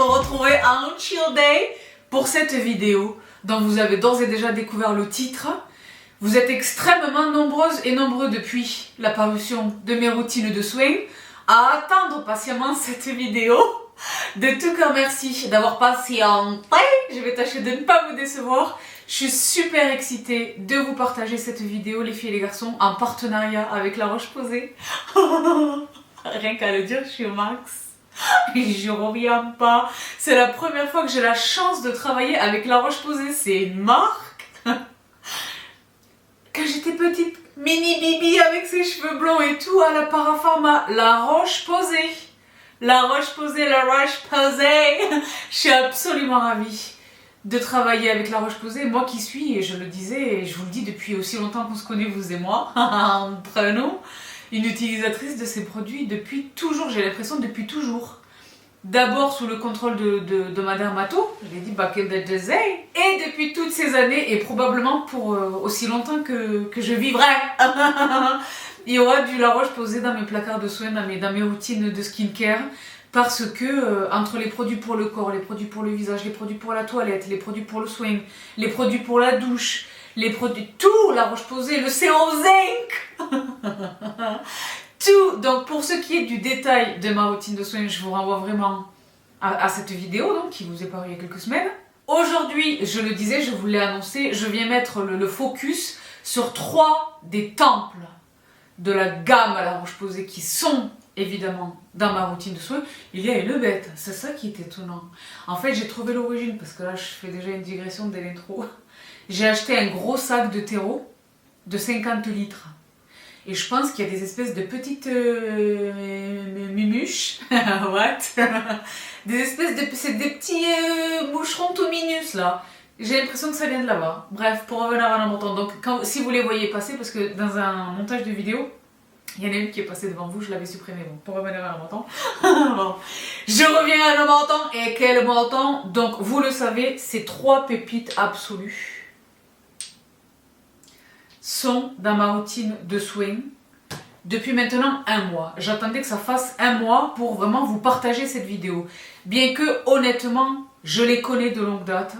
vous retrouver à un chill day pour cette vidéo dont vous avez d'ores et déjà découvert le titre. Vous êtes extrêmement nombreuses et nombreux depuis la parution de mes routines de swing à attendre patiemment cette vidéo. De tout cœur merci d'avoir patienté. Je vais tâcher de ne pas vous décevoir. Je suis super excitée de vous partager cette vidéo, les filles et les garçons, en partenariat avec La Roche-Posay. Rien qu'à le dire, je suis au max. Je reviens pas. C'est la première fois que j'ai la chance de travailler avec La Roche-Posay. C'est une marque. Quand j'étais petite, mini Bibi avec ses cheveux blonds et tout, à la Parapharma, La Roche-Posay. La Roche-Posay, La Roche-Posay. Je suis absolument ravie de travailler avec La Roche-Posay. Moi qui suis, et je le disais, et je vous le dis depuis aussi longtemps qu'on se connaît, vous et moi, entre nous, une utilisatrice de ces produits depuis toujours, j'ai l'impression depuis toujours. D'abord sous le contrôle de ma dermato, je l'ai dit back in the day, et depuis toutes ces années, et probablement pour aussi longtemps que je vivrai. Il y aura du La Roche-Posay dans mes placards de soins, dans mes routines de skincare, parce que entre les produits pour le corps, les produits pour le visage, les produits pour la toilette, les produits pour le soin, les produits pour la douche, les produits, tout, La Roche-Posay, le sérum zinc, tout. Donc pour ce qui est du détail de ma routine de soins, je vous renvoie vraiment à cette vidéo donc, qui vous est parue il y a quelques semaines. Aujourd'hui, je le disais, je vous l'ai annoncé, je viens mettre le focus sur 3 des temples de la gamme à La Roche-Posay qui sont évidemment dans ma routine de soins. Il y a une bête, c'est ça qui est étonnant. En fait, j'ai trouvé l'origine parce que là, je fais déjà une digression dès l'intro. J'ai acheté un gros sac de terreau de 50 litres. Et je pense qu'il y a des espèces de petites mumuches. What? Des espèces de... C'est des petits moucherons tout minus là. J'ai l'impression que ça vient de là-bas. Bref, pour revenir à l'important. Donc, si vous les voyez passer, parce que dans un montage de vidéo, il y en a une qui est passée devant vous, je l'avais supprimée. Bon, pour revenir à l'important. Bon. Je reviens à l'important. Et quel important? Donc, vous le savez, ces 3 pépites absolues sont dans ma routine de soins depuis maintenant 1 mois. J'attendais que ça fasse 1 mois pour vraiment vous partager cette vidéo. Bien que, honnêtement, je les connais de longue date,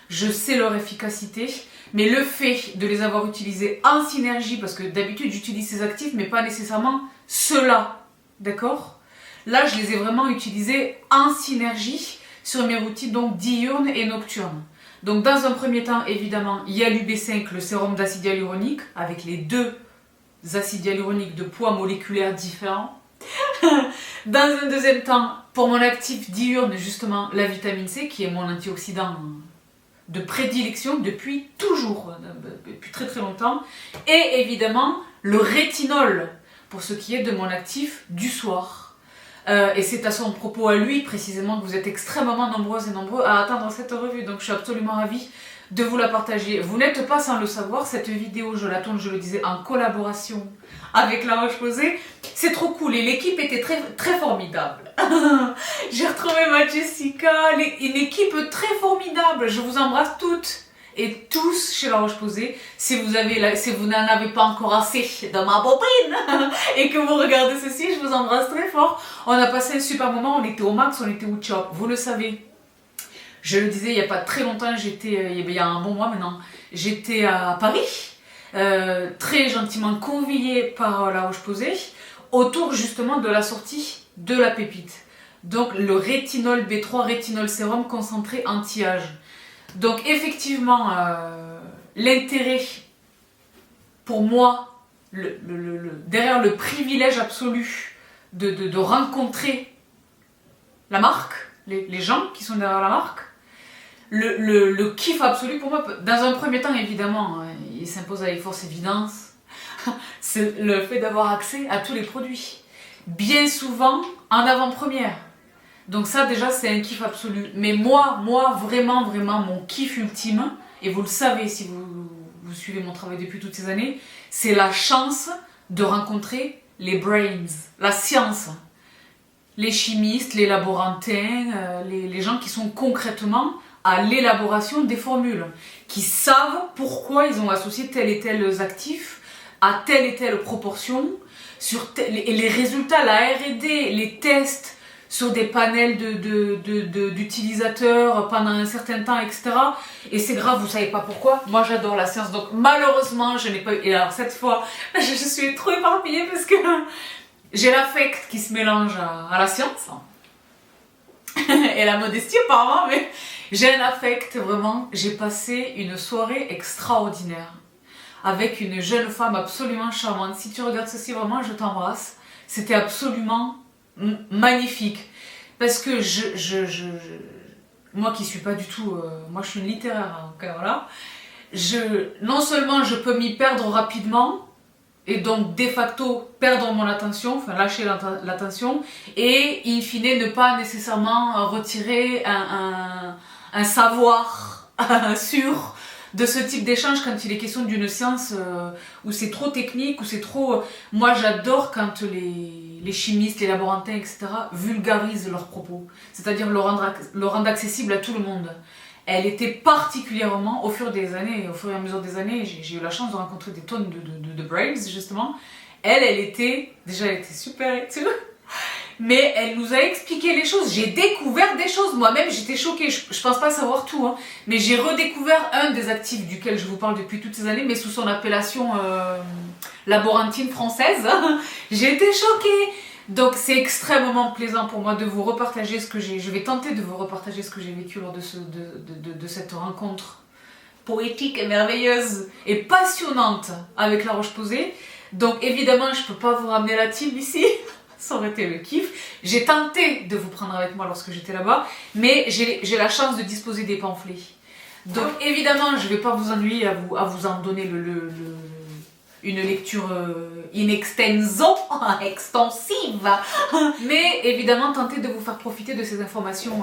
je sais leur efficacité, mais le fait de les avoir utilisés en synergie, parce que d'habitude j'utilise ces actifs, mais pas nécessairement ceux-là, d'accord? Là, je les ai vraiment utilisés en synergie sur mes routines donc diurnes et nocturnes. Donc dans un premier temps, évidemment, il y a l'UB5, le sérum d'acide hyaluronique, avec les 2 acides hyaluroniques de poids moléculaires différents. Dans un deuxième temps, pour mon actif diurne, justement, la vitamine C, qui est mon antioxydant de prédilection depuis toujours, depuis très très longtemps. Et évidemment, le rétinol, pour ce qui est de mon actif du soir. Et c'est à son propos à lui précisément que vous êtes extrêmement nombreuses et nombreux à attendre cette revue, donc je suis absolument ravie de vous la partager. Vous n'êtes pas sans le savoir, cette vidéo je la tourne, je le disais, en collaboration avec La Roche-Posay. C'est trop cool et l'équipe était très, très formidable. J'ai retrouvé ma Jessica, une équipe très formidable, je vous embrasse toutes et tous chez La Roche-Posay. Si vous n'en avez pas encore assez dans ma bobine et que vous regardez ceci, je vous embrasse très fort. On a passé un super moment, on était au max, on était au chop, vous le savez. Je le disais il n'y a pas très longtemps, il y a un bon mois maintenant, j'étais à Paris, très gentiment conviée par La Roche-Posay, autour justement de la sortie de la pépite. Donc le rétinol B3 rétinol sérum concentré anti-âge. Donc effectivement, l'intérêt pour moi, derrière le privilège absolu de rencontrer la marque, les gens qui sont derrière la marque, le kiff absolu pour moi, dans un premier temps évidemment, il s'impose avec force évidence, c'est le fait d'avoir accès à tous les produits, bien souvent en avant-première. Donc ça déjà c'est un kiff absolu. Mais moi vraiment mon kiff ultime, et vous le savez si vous suivez mon travail depuis toutes ces années, c'est la chance de rencontrer les brains, la science. Les chimistes, les laborantins, les gens qui sont concrètement à l'élaboration des formules, qui savent pourquoi ils ont associé tel et tel actif à telle et telle proportion, et les résultats, la R&D, les tests, sur des panels d'utilisateurs pendant un certain temps, etc. Et c'est grave, vous savez pas pourquoi. Moi j'adore la science, donc malheureusement je n'ai pas eu... Et alors cette fois, je suis trop éparpillée parce que j'ai l'affect qui se mélange à la science. Et la modestie apparemment, mais j'ai un affect vraiment. J'ai passé une soirée extraordinaire avec une jeune femme absolument charmante. Si tu regardes ceci, vraiment, je t'embrasse. C'était absolument magnifique. Parce que moi qui suis pas du tout... moi je suis une littéraire, hein, donc voilà. Non seulement je peux m'y perdre rapidement, et donc de facto perdre mon attention, enfin lâcher l'attention, et in fine ne pas nécessairement retirer un savoir sûr de ce type d'échange quand il est question d'une science où c'est trop technique, où c'est trop... Moi j'adore quand les chimistes, les laborantins, etc. vulgarisent leurs propos, c'est-à-dire le rendre accessible à tout le monde. Elle était particulièrement, au fur et à mesure des années, j'ai eu la chance de rencontrer des tonnes de braves justement. Elle était super active. Mais elle nous a expliqué les choses, j'ai découvert des choses, moi-même j'étais choquée, je pense pas savoir tout, hein. Mais j'ai redécouvert un des actifs duquel je vous parle depuis toutes ces années, mais sous son appellation laborantine française. J'ai été choquée. Donc c'est extrêmement plaisant pour moi de vous repartager ce que je vais tenter de vous repartager ce que j'ai vécu lors de cette rencontre poétique et merveilleuse et passionnante avec La Roche-Posay. Donc évidemment je peux pas vous ramener la team ici. Ça aurait été le kiff. J'ai tenté de vous prendre avec moi lorsque j'étais là-bas, mais j'ai la chance de disposer des pamphlets. Donc évidemment, je ne vais pas vous ennuyer à vous en donner une lecture in extenso, extensive, mais évidemment tenter de vous faire profiter de ces informations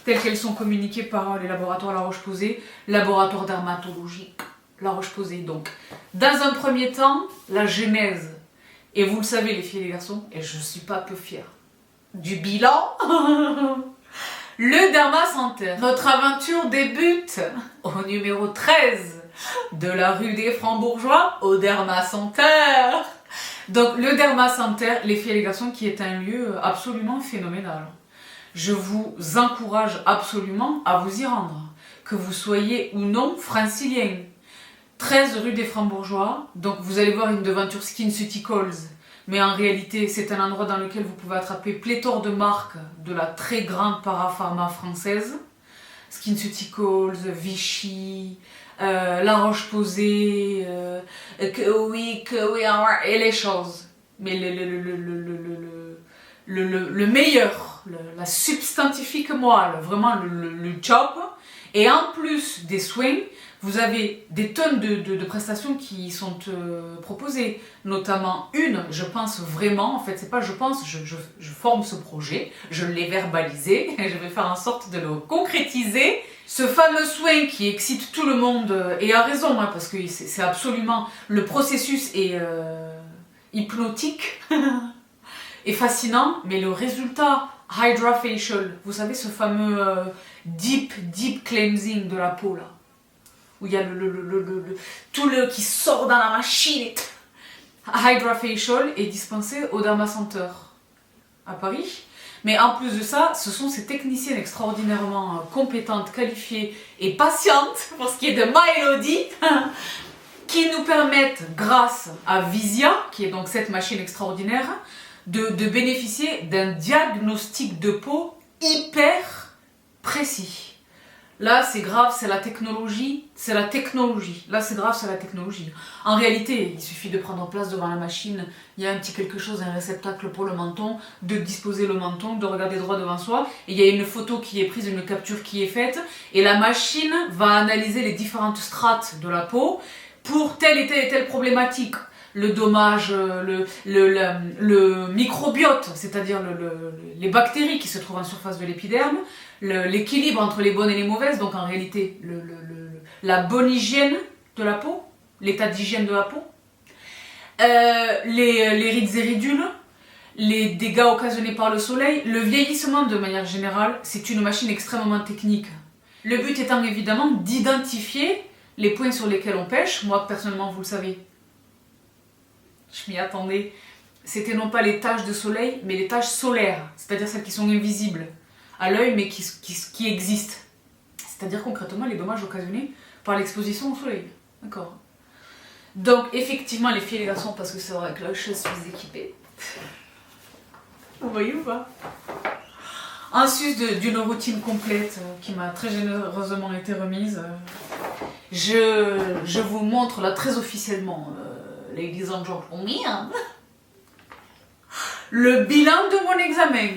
telles qu'elles sont communiquées par les laboratoires La Roche-Posay, laboratoire dermatologique La Roche-Posay. Donc, dans un premier temps, la genèse. Et vous le savez les filles et les garçons, et je ne suis pas peu fière du bilan. Le Derma Center. Notre aventure débute au numéro 13 de la rue des Francs-Bourgeois au Derma Center. Donc le Derma Center, les filles et les garçons, qui est un lieu absolument phénoménal. Je vous encourage absolument à vous y rendre, que vous soyez ou non francilien. 13 rue des Francs-Bourgeois, donc vous allez voir une devanture SkinCeuticals, mais en réalité c'est un endroit dans lequel vous pouvez attraper pléthore de marques de la très grande parapharma française, SkinCeuticals, Vichy, La Roche-Posay, oui, et les choses. Mais le meilleur, la substantifique moelle, vraiment le job, et en plus des soins, vous avez des tonnes de prestations qui sont proposées, notamment une, je pense vraiment, en fait c'est pas je pense, je forme ce projet, je l'ai verbalisé, et je vais faire en sorte de le concrétiser. Ce fameux soin qui excite tout le monde, et a raison, hein, parce que c'est absolument, le processus est hypnotique et fascinant, mais le résultat, Hydra Facial, vous savez ce fameux deep cleansing de la peau là, où il y a tout le qui sort dans la machine. Hydra Facial est dispensé au Derma Center à Paris. Mais en plus de ça, ce sont ces techniciennes extraordinairement compétentes, qualifiées et patientes, pour ce qui est de ma Elodie, qui nous permettent, grâce à Visia, qui est donc cette machine extraordinaire, de bénéficier d'un diagnostic de peau hyper précis. Là, c'est grave, c'est la technologie. Là, c'est grave, c'est la technologie. En réalité, il suffit de prendre place devant la machine, il y a un petit quelque chose, un réceptacle pour le menton, de disposer le menton, de regarder droit devant soi, et il y a une photo qui est prise, une capture qui est faite, et la machine va analyser les différentes strates de la peau pour telle et telle problématique. Le dommage, le microbiote, c'est-à-dire les bactéries qui se trouvent en surface de l'épiderme, l'équilibre entre les bonnes et les mauvaises, donc en réalité la bonne hygiène de la peau, l'état d'hygiène de la peau, les rides et ridules, les dégâts occasionnés par le soleil, le vieillissement de manière générale, c'est une machine extrêmement technique. Le but étant évidemment d'identifier les points sur lesquels on pêche. Moi personnellement, vous le savez, je m'y attendais, c'était non pas les taches de soleil, mais les taches solaires, c'est-à-dire celles qui sont invisibles à l'œil, mais qui existent. C'est-à-dire concrètement les dommages occasionnés par l'exposition au soleil. D'accord. Donc effectivement les filles et les garçons, parce que c'est vrai que là je suis équipée. Vous voyez ou pas? En sus d'une routine complète qui m'a très généreusement été remise, je vous montre là très officiellement, ladies and gentlemen, le bilan de mon examen.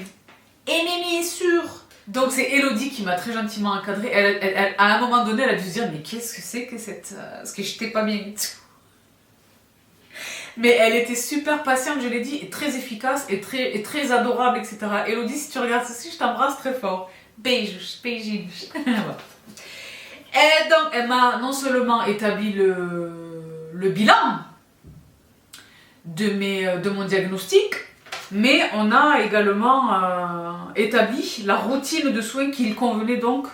Ennemi sûr. Donc c'est Elodie qui m'a très gentiment encadrée. À un moment donné, elle a dû se dire mais qu'est-ce que c'est que cette... Parce que j'étais pas bien du tout. Mais elle était super patiente, je l'ai dit, et très efficace, et très adorable, etc. Elodie, si tu regardes ceci, je t'embrasse très fort. Beijos. Et donc, elle m'a non seulement établi le bilan de mon diagnostic, mais on a également établi la routine de soins qu'il convenait donc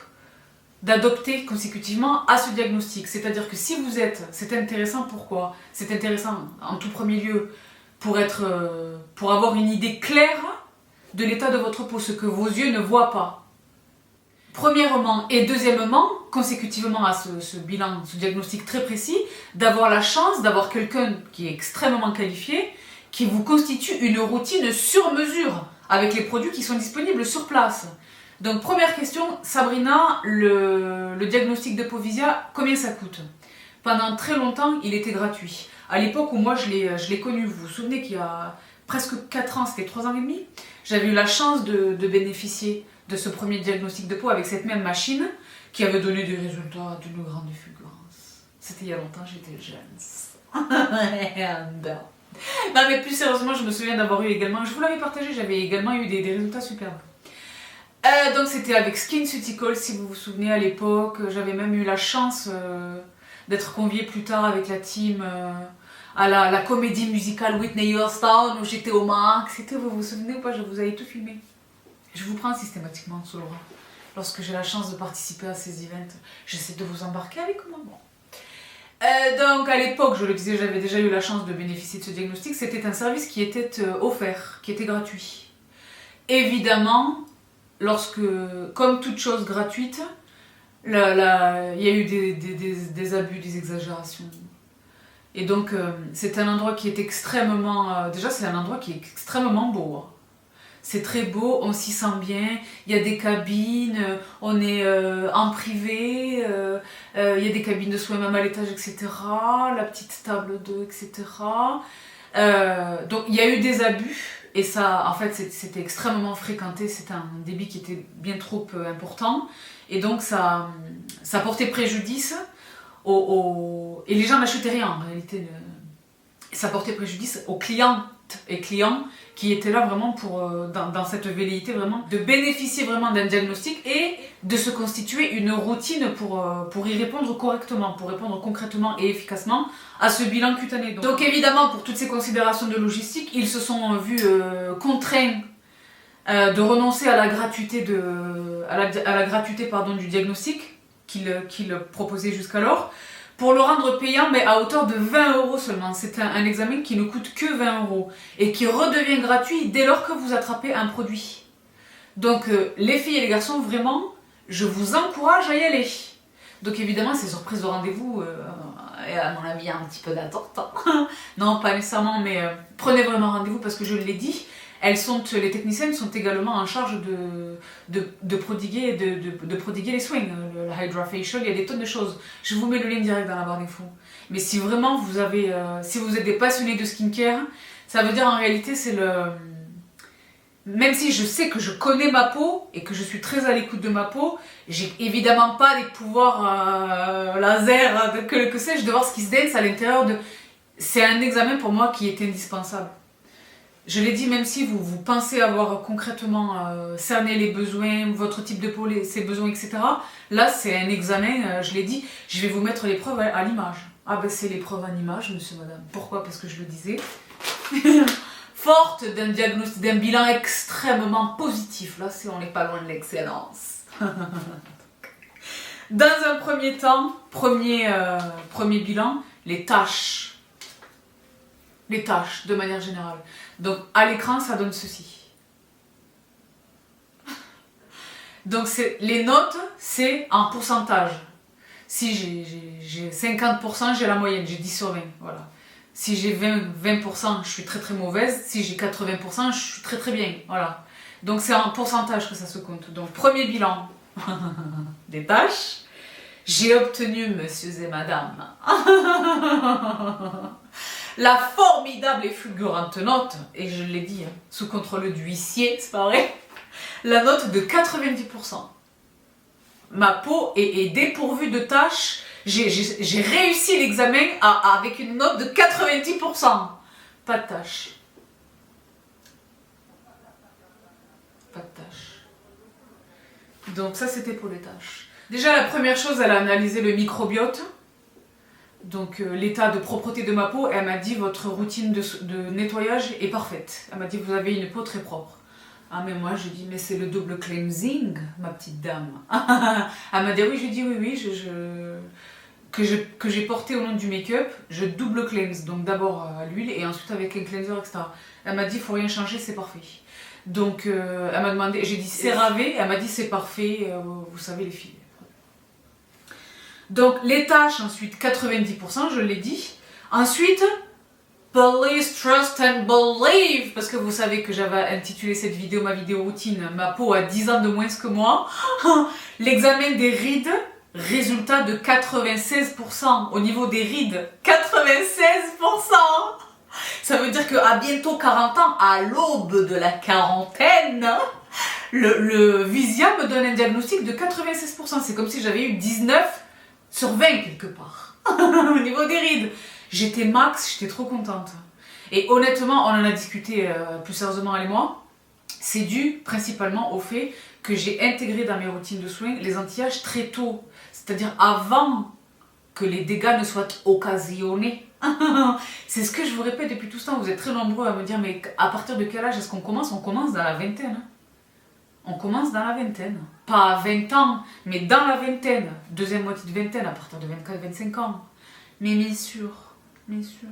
d'adopter consécutivement à ce diagnostic. C'est-à-dire que si vous êtes... C'est intéressant, pourquoi? C'est intéressant en tout premier lieu pour avoir une idée claire de l'état de votre peau, ce que vos yeux ne voient pas. Premièrement, et deuxièmement, consécutivement à ce bilan, ce diagnostic très précis, d'avoir la chance d'avoir quelqu'un qui est extrêmement qualifié, qui vous constitue une routine sur mesure, avec les produits qui sont disponibles sur place. Donc première question, Sabrina, le diagnostic de Povisia, combien ça coûte? Pendant très longtemps, il était gratuit. À l'époque où moi je l'ai connu, vous vous souvenez qu'il y a presque 4 ans, c'était 3 ans et demi, j'avais eu la chance de bénéficier de ce premier diagnostic de peau avec cette même machine qui avait donné des résultats d'une grande fulgurance. C'était il y a longtemps, j'étais jeune. Non mais plus sérieusement, je me souviens d'avoir eu également, je vous l'avais partagé, j'avais également eu des résultats superbes. Donc c'était avec SkinCeuticals, si vous vous souvenez à l'époque. J'avais même eu la chance d'être conviée plus tard avec la team à la comédie musicale Whitney Houston où j'étais au max. Vous vous souvenez ou pas? Je vous avais tout filmé. Je vous prends systématiquement sous le bras. Lorsque j'ai la chance de participer à ces events, j'essaie de vous embarquer avec moi. Donc à l'époque, je le disais, j'avais déjà eu la chance de bénéficier de ce diagnostic. C'était un service qui était offert, qui était gratuit. Évidemment, comme toute chose gratuite, il y a eu des abus, des exagérations. Et donc, c'est un endroit qui est extrêmement... déjà, c'est un endroit qui est extrêmement beau. Hein. C'est très beau, on s'y sent bien, il y a des cabines, on est en privé, il y a des cabines de soins même à l'étage, etc. La petite table d'eau, etc. Donc, il y a eu des abus. Et ça, en fait, c'était extrêmement fréquenté, c'était un débit qui était bien trop important. Et donc, ça portait préjudice et les gens n'achetaient rien, en réalité. Ça portait préjudice aux clientes et clients qui étaient là vraiment dans cette velléité vraiment de bénéficier vraiment d'un diagnostic et de se constituer une routine pour y répondre correctement, pour répondre concrètement et efficacement à ce bilan cutané. Donc évidemment, pour toutes ces considérations de logistique, ils se sont vus contraints de renoncer à la gratuité, du diagnostic qu'ils proposaient jusqu'alors, pour le rendre payant, mais à hauteur de 20 € seulement. C'est un examen qui ne coûte que 20 € et qui redevient gratuit dès lors que vous attrapez un produit. Donc les filles et les garçons, vraiment, je vous encourage à y aller. Donc évidemment, ces surprises de rendez-vous, à mon avis, il y a un petit peu d'attente. Hein. Non, pas nécessairement, mais prenez vraiment rendez-vous parce que je l'ai dit, les techniciennes sont également en charge de prodiguer les soins. Le Hydra Facial, il y a des tonnes de choses. Je vous mets le lien direct dans la barre d'infos. Mais si vraiment si vous êtes des passionnés de skincare, ça veut dire en réalité c'est même si je sais que je connais ma peau et que je suis très à l'écoute de ma peau, j'ai évidemment pas les pouvoirs laser que sais-je de voir ce qui se dénse à l'intérieur de... C'est un examen pour moi qui est indispensable. Je l'ai dit, même si vous pensez avoir concrètement cerné les besoins, votre type de peau, ses besoins, etc. Là, c'est un examen, je l'ai dit, je vais vous mettre l'épreuve à l'image. Ah ben c'est l'épreuve en image, monsieur, madame. Pourquoi? Parce que je le disais. Forte d'un diagnostic, d'un bilan extrêmement positif. Là, on n'est pas loin de l'excellence. Dans un premier temps, premier bilan, les tâches de manière générale. Donc à l'écran, ça donne ceci. Donc les notes, c'est en pourcentage. Si j'ai 50%, j'ai la moyenne, j'ai 10 sur 20. Voilà. Si j'ai 20%, je suis très très mauvaise. Si j'ai 80%, je suis très très bien. Voilà. Donc c'est en pourcentage que ça se compte. Donc premier bilan des tâches. J'ai obtenu, messieurs et madame, la formidable et fulgurante note, et je l'ai dit, hein, sous contrôle du huissier, c'est pas vrai, la note de 90%. Ma peau est dépourvue de taches. J'ai réussi l'examen avec une note de 90%. Pas de taches. Pas de tâches. Donc ça, c'était pour les tâches. Déjà, la première chose, elle a analysé le microbiote. Donc l'état de propreté de ma peau. Elle m'a dit, votre routine de nettoyage est parfaite. Elle m'a dit, vous avez une peau très propre. Ah mais moi, je dis, mais c'est le double cleansing, ma petite dame. Elle m'a dit, oui, j'ai dit, oui, que j'ai porté au nom du make-up, je double cleanse. Donc d'abord à l'huile et ensuite avec un cleanser, etc. Elle m'a dit, il faut rien changer, c'est parfait. Donc elle m'a demandé, j'ai dit CeraVe, elle m'a dit c'est parfait, vous savez les filles. Donc les tâches ensuite 90%, je l'ai dit. Ensuite, Please trust and believe, parce que vous savez que j'avais intitulé cette vidéo, ma vidéo routine, ma peau a 10 ans de moins que moi. L'examen des rides, résultat de 96%. Au niveau des rides, 96%. Ça veut dire qu'à bientôt 40 ans, à l'aube de la quarantaine, le Visia me donne un diagnostic de 96%. C'est comme si j'avais eu 19 sur 20 quelque part. Au niveau des rides. J'étais max, j'étais trop contente. Et honnêtement, on en a discuté plus sérieusement elle et moi. C'est dû principalement au fait que j'ai intégré dans mes routines de soins les anti-âges très tôt. C'est-à-dire avant que les dégâts ne soient occasionnés. C'est ce que je vous répète depuis tout ce temps. Vous êtes très nombreux à me dire, mais à partir de quel âge est-ce qu'on commence? On commence dans la vingtaine. Hein. On commence dans la vingtaine. Pas à 20 ans, mais dans la vingtaine. Deuxième moitié de vingtaine, à partir de 24-25 ans. Mais bien sûr. Bien sûr.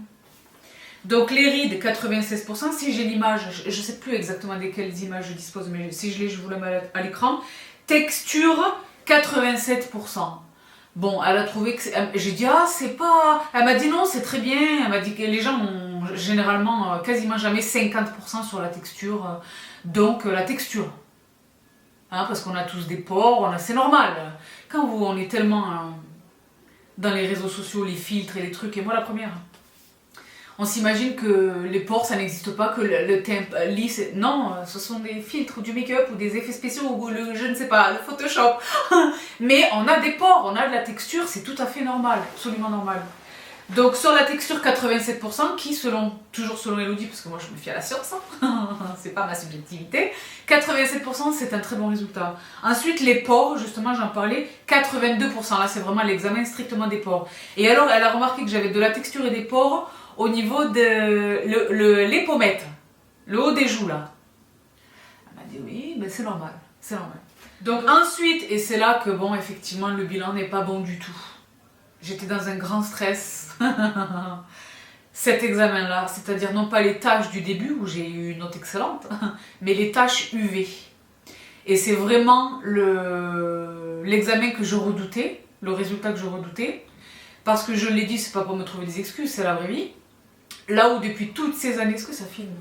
Donc les rides, 96%. Si j'ai l'image, je ne sais plus exactement de quelles images je dispose, mais si je l'ai, je vous la mets à l'écran. Texture, 87%. Bon, elle a trouvé que... J'ai dit, ah, c'est pas... Elle m'a dit non, c'est très bien. Elle m'a dit que les gens ont généralement quasiment jamais 50% sur la texture. Donc la texture. Hein, parce qu'on a tous des pores, c'est normal. Quand on est tellement... dans les réseaux sociaux, les filtres et les trucs, et moi la première. On s'imagine que les pores, ça n'existe pas, que le teint lisse... Non, ce sont des filtres, ou du make-up, ou des effets spéciaux, ou je ne sais pas, le Photoshop. Mais on a des pores, on a de la texture, c'est tout à fait normal, absolument normal. Donc sur la texture, 87%, qui toujours selon Elodie, parce que moi je me fie à la science, hein, c'est pas ma subjectivité, 87% c'est un très bon résultat. Ensuite les pores, justement j'en parlais, 82%, là c'est vraiment l'examen strictement des pores. Et alors elle a remarqué que j'avais de la texture et des pores au niveau de les pommettes, le haut des joues là. Elle m'a dit oui, mais c'est normal, c'est normal. Donc ensuite, et c'est là que bon effectivement le bilan n'est pas bon du tout. J'étais dans un grand stress, cet examen-là, c'est-à-dire non pas les tâches du début où j'ai eu une note excellente, mais les tâches UV. Et c'est vraiment l'examen que je redoutais, le résultat que je redoutais, parce que je l'ai dit, c'est pas pour me trouver des excuses, c'est la vraie vie. Là où depuis toutes ces années, est-ce que ça filme?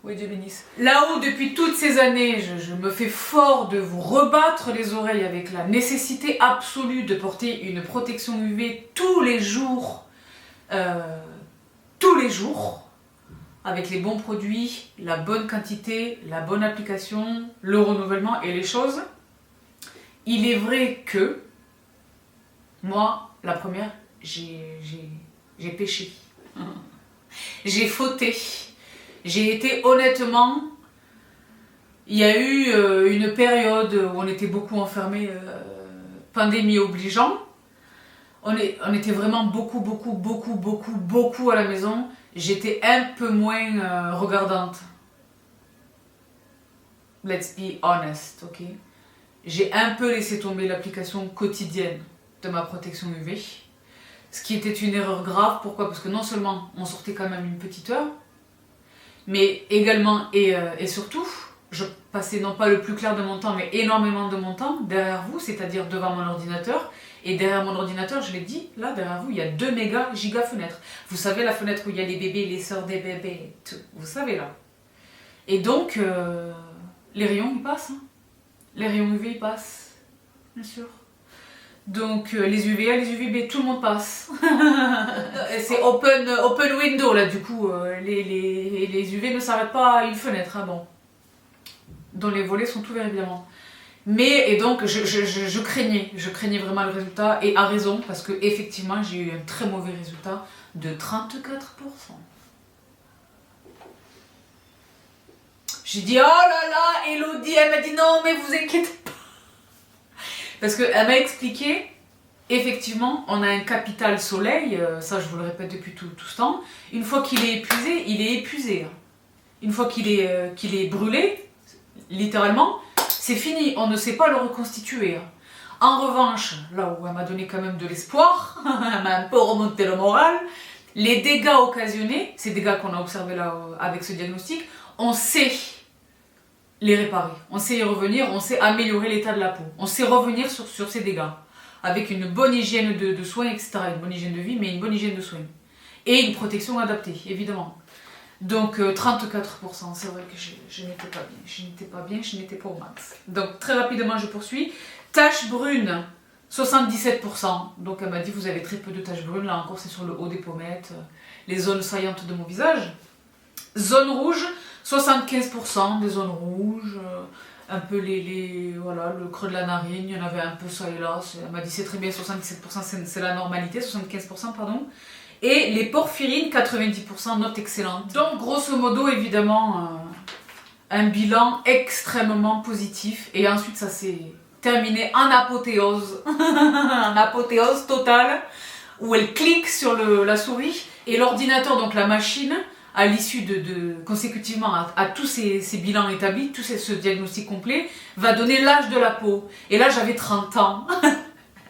Oui, Dieu bénisse. Là où depuis toutes ces années, je me fais fort de vous rebattre les oreilles avec la nécessité absolue de porter une protection UV tous les jours, avec les bons produits, la bonne quantité, la bonne application, le renouvellement et les choses. Il est vrai que, moi, la première, j'ai péché. J'ai fauté. J'ai été honnêtement, il y a eu une période où on était beaucoup enfermés, pandémie obligeant. On était vraiment beaucoup à la maison. J'étais un peu moins regardante. Let's be honest, ok? J'ai un peu laissé tomber l'application quotidienne de ma protection UV. Ce qui était une erreur grave. Pourquoi? Parce que non seulement on sortait quand même une petite heure, Mais également et surtout, je passais non pas le plus clair de mon temps, mais énormément de mon temps derrière vous, c'est-à-dire devant mon ordinateur. Et derrière mon ordinateur, je l'ai dit, là derrière vous, il y a 2 méga giga fenêtres. Vous savez la fenêtre où il y a les bébés, les sœurs des bébés, tout. Vous savez là. Et donc, les rayons, ils passent. Hein. Les rayons UV, ils passent. Bien sûr. Donc, les UVA, les UVB, tout le monde passe. C'est open window, là, du coup. Les UV ne s'arrêtent pas à une fenêtre, hein, bon. Dont les volets sont ouverts, évidemment. Mais, et donc, je craignais vraiment le résultat, et à raison, parce que effectivement j'ai eu un très mauvais résultat de 34%. J'ai dit, oh là là, Elodie, elle m'a dit, non, mais vous inquiétez pas. Parce qu'elle m'a expliqué, effectivement, on a un capital soleil, ça je vous le répète depuis tout ce temps, une fois qu'il est épuisé, il est épuisé. Une fois qu'il est brûlé, littéralement, c'est fini, on ne sait pas le reconstituer. En revanche, là où elle m'a donné quand même de l'espoir, elle m'a un peu remonté le moral, les dégâts occasionnés, ces dégâts qu'on a observés là avec ce diagnostic, on sait les réparer, on sait y revenir, on sait améliorer l'état de la peau, on sait revenir sur ces dégâts, avec une bonne hygiène de soins, etc., une bonne hygiène de vie, mais une bonne hygiène de soins. Et une protection adaptée, évidemment. Donc 34%, c'est vrai que je n'étais pas bien, je n'étais pas au max. Donc très rapidement je poursuis. Taches brunes, 77%. Donc elle m'a dit vous avez très peu de taches brunes, là encore c'est sur le haut des pommettes, les zones saillantes de mon visage. Zone rouge, 75% des zones rouges, un peu voilà, le creux de la narine, il y en avait un peu ça et là. Elle m'a dit c'est très bien, 77% c'est la normalité, 75% pardon. Et les porphyrines, 90%, note excellente. Donc, grosso modo, évidemment, un bilan extrêmement positif. Et ensuite, ça s'est terminé en apothéose. En apothéose totale, où elle clique sur la souris. Et l'ordinateur, donc la machine, à l'issue consécutivement à tous ces bilans établis, ce diagnostic complet, va donner l'âge de la peau. Et là, j'avais 30 ans.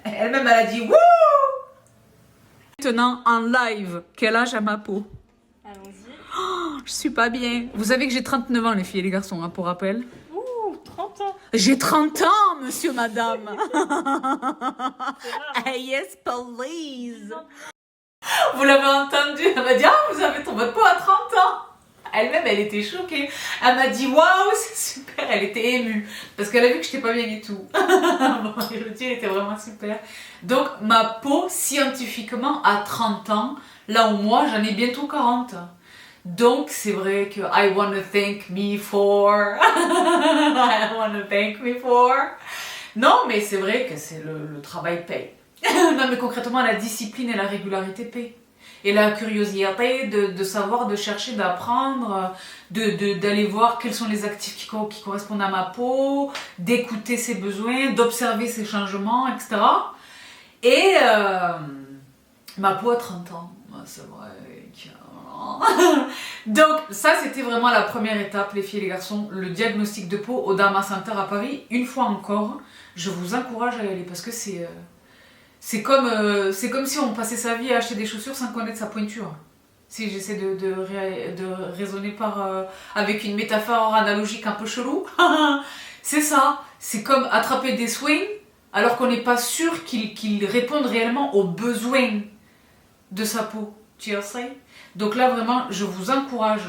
Elle-même, elle a dit « Wouh !» Maintenant en live, quel âge a ma peau? Allons-y. Oh, je suis pas bien. Vous savez que j'ai 39 ans les filles et les garçons, hein, pour rappel. Ouh, 30 ans. J'ai 30 ans, monsieur, madame. Hey, yes, please. Vous l'avez entendu, elle m'a dit, ah, vous avez votre peau à 30 ans. Elle-même, elle était choquée. Elle m'a dit, waouh, c'est super. Elle était émue. Parce qu'elle a vu que j'étais pas bien et tout. Bon, Elodie, elle était vraiment super. Donc, ma peau, scientifiquement, à 30 ans, là où moi, j'en ai bientôt 40. Donc, c'est vrai que I wanna thank me for. I wanna thank me for. Non, mais c'est vrai que c'est le travail paye. Non, mais concrètement, la discipline et la régularité paient. Et la curiosité de savoir, de chercher, d'apprendre, d'aller voir quels sont les actifs qui correspondent à ma peau, d'écouter ses besoins, d'observer ses changements, etc. Et ma peau a 30 ans, c'est vrai. Donc ça c'était vraiment la première étape, les filles et les garçons, le diagnostic de peau au Dharma Center à Paris. Une fois encore, je vous encourage à y aller parce que c'est comme si on passait sa vie à acheter des chaussures sans connaître sa pointure. Si j'essaie de raisonner avec une métaphore analogique un peu chelou, c'est ça. C'est comme attraper des soins alors qu'on n'est pas sûr qu'ils répondent réellement aux besoins de sa peau. Tu sais? Donc là vraiment, je vous encourage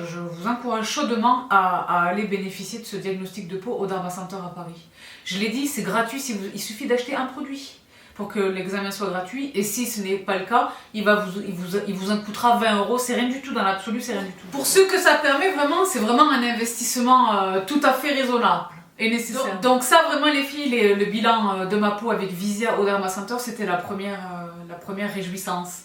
chaudement à aller bénéficier de ce diagnostic de peau au Dharma Center à Paris. Je l'ai dit, c'est gratuit, il suffit d'acheter un produit pour que l'examen soit gratuit, et si ce n'est pas le cas, il vous en coûtera 20 €, c'est rien du tout, dans l'absolu c'est rien du tout. Pour ceux que ça permet vraiment, c'est vraiment un investissement tout à fait raisonnable et nécessaire. Donc ça vraiment les filles, le bilan de ma peau avec Visia au Dharma Center, c'était la première réjouissance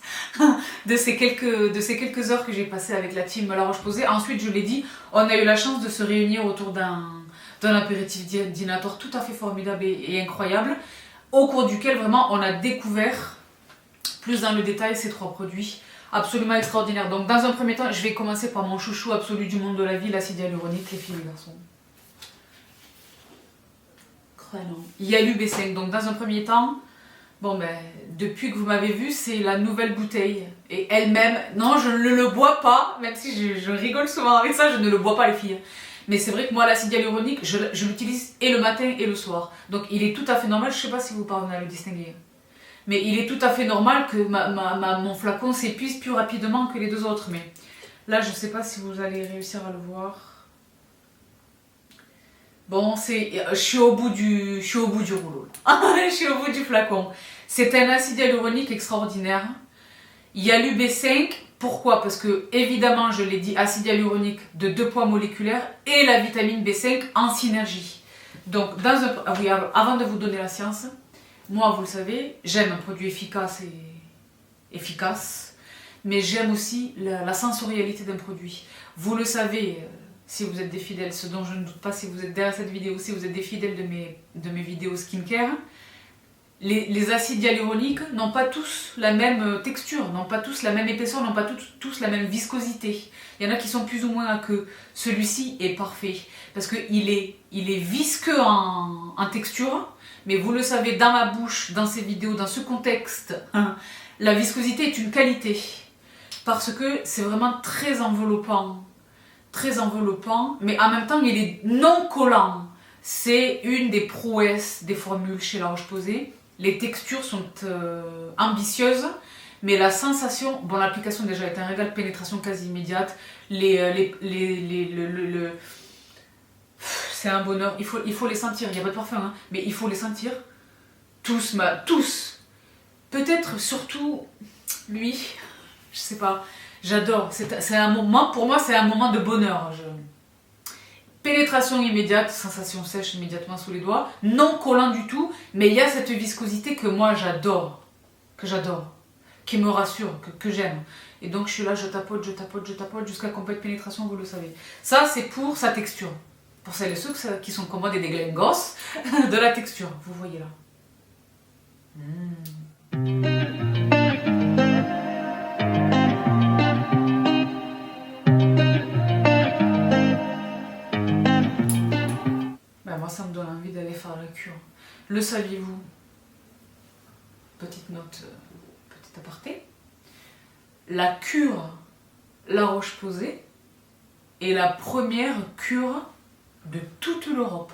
de ces quelques heures que j'ai passées avec la team La Roche-Posay. Ensuite, je l'ai dit, on a eu la chance de se réunir autour d'un apéritif dînatoire tout à fait formidable et incroyable, au cours duquel vraiment on a découvert plus dans le détail ces 3 produits absolument extraordinaires. Donc dans un premier temps, je vais commencer par mon chouchou absolu du monde de la vie, l'acide hyaluronique, les filles et les garçons. Yalu B5. Donc dans un premier temps, bon ben depuis que vous m'avez vu, c'est la nouvelle bouteille. Et elle-même, non, je ne le bois pas, même si je rigole souvent avec ça, je ne le bois pas les filles. Mais c'est vrai que moi, l'acide hyaluronique, je l'utilise et le matin et le soir. Donc il est tout à fait normal, je ne sais pas si vous parvenez à le distinguer. Mais il est tout à fait normal que mon flacon s'épuise plus rapidement que les deux autres. Mais là, je ne sais pas si vous allez réussir à le voir. Bon, je suis au bout du rouleau. Je suis au bout du flacon. C'est un acide hyaluronique extraordinaire. Il y a l'UB5. Pourquoi? Parce que, évidemment, je l'ai dit, acide hyaluronique de 2 poids moléculaires et la vitamine B5 en synergie. Donc, oui, avant de vous donner la science, moi, vous le savez, j'aime un produit efficace et efficace, mais j'aime aussi la sensorialité d'un produit. Vous le savez, si vous êtes des fidèles, ce dont je ne doute pas si vous êtes derrière cette vidéo, si vous êtes des fidèles de mes vidéos skincare, les acides hyaluroniques n'ont pas tous la même texture, n'ont pas tous la même épaisseur, n'ont pas tous la même viscosité. Il y en a qui sont plus ou moins aqueux. Celui-ci est parfait parce qu'il est visqueux en texture, mais vous le savez, dans ma bouche, dans ces vidéos, dans ce contexte, la viscosité est une qualité parce que c'est vraiment très enveloppant, mais en même temps il est non collant. C'est une des prouesses des formules chez La Roche-Posay. Les textures sont ambitieuses, mais la sensation, bon, l'application déjà est un régal, pénétration quasi immédiate. C'est un bonheur. Il faut les sentir. Il n'y a pas de parfum, hein, mais il faut les sentir. Tous. Peut-être surtout lui. Je sais pas. J'adore. C'est un moment. Pour moi, c'est un moment de bonheur. Pénétration immédiate, sensation sèche immédiatement sous les doigts, non collant du tout, mais il y a cette viscosité que moi j'adore, qui me rassure, que j'aime. Et donc je suis là, je tapote jusqu'à complète pénétration, vous le savez. Ça c'est pour sa texture. Pour celles et ceux qui sont comme moi des déglingos, de la texture, vous voyez là. Moi, ça me donne envie d'aller faire la cure. Le saviez-vous? Petite note, petit aparté. La cure La Roche-Posay est la première cure de toute l'Europe.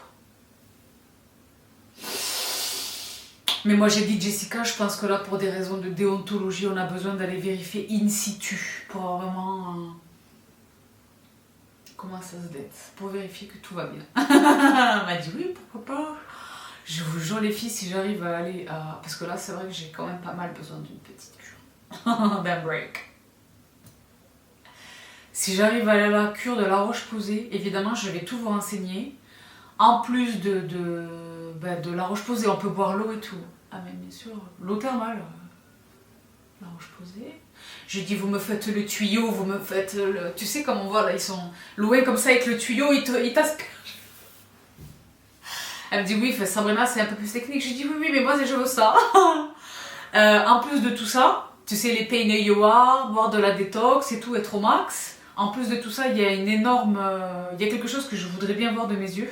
Mais moi, j'ai dit Jessica, je pense que là, pour des raisons de déontologie, on a besoin d'aller vérifier in situ pour vraiment... Comment ça se dette? Pour vérifier que tout va bien. Elle m'a dit oui, pourquoi pas. Je vous jure les filles, si j'arrive à aller à... Parce que là, c'est vrai que j'ai quand même pas mal besoin d'une petite cure. D'un break. Si j'arrive à aller à la cure de La Roche-Posay, évidemment, je vais tout vous renseigner. En plus de La Roche-Posay, on peut boire l'eau et tout. Ah mais bien sûr, l'eau thermale. La Roche-Posay. Je dis, vous me faites le tuyau, vous me faites le... Tu sais comme on voit là, ils sont loués comme ça avec le tuyau, ils t'aspergent. Elle me dit, oui, Sabrina, c'est un peu plus technique. Je dis, oui, mais moi, je veux ça. En plus de tout ça, tu sais, les pain yoa, boire de la détox et tout, être au max. En plus de tout ça, il y a une énorme... il y a quelque chose que je voudrais bien voir de mes yeux.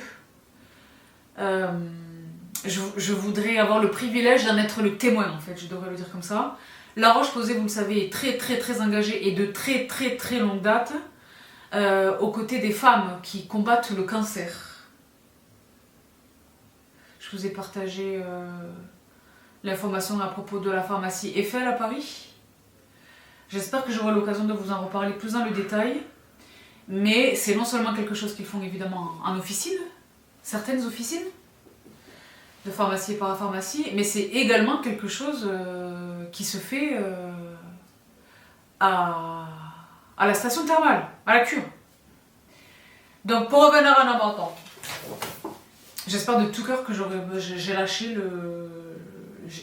Je voudrais avoir le privilège d'en être le témoin, en fait, je devrais le dire comme ça. La Roche-Posay, vous le savez, est très engagée et de très longue date aux côtés des femmes qui combattent le cancer. Je vous ai partagé l'information à propos de la pharmacie Eiffel à Paris. J'espère que j'aurai l'occasion de vous en reparler plus dans le détail. Mais c'est non seulement quelque chose qu'ils font évidemment en officine, certaines officines, de pharmacie et parapharmacie, mais c'est également quelque chose qui se fait à la station thermale, à la cure. Donc pour revenir à Namantan, j'espère de tout cœur que j'ai lâché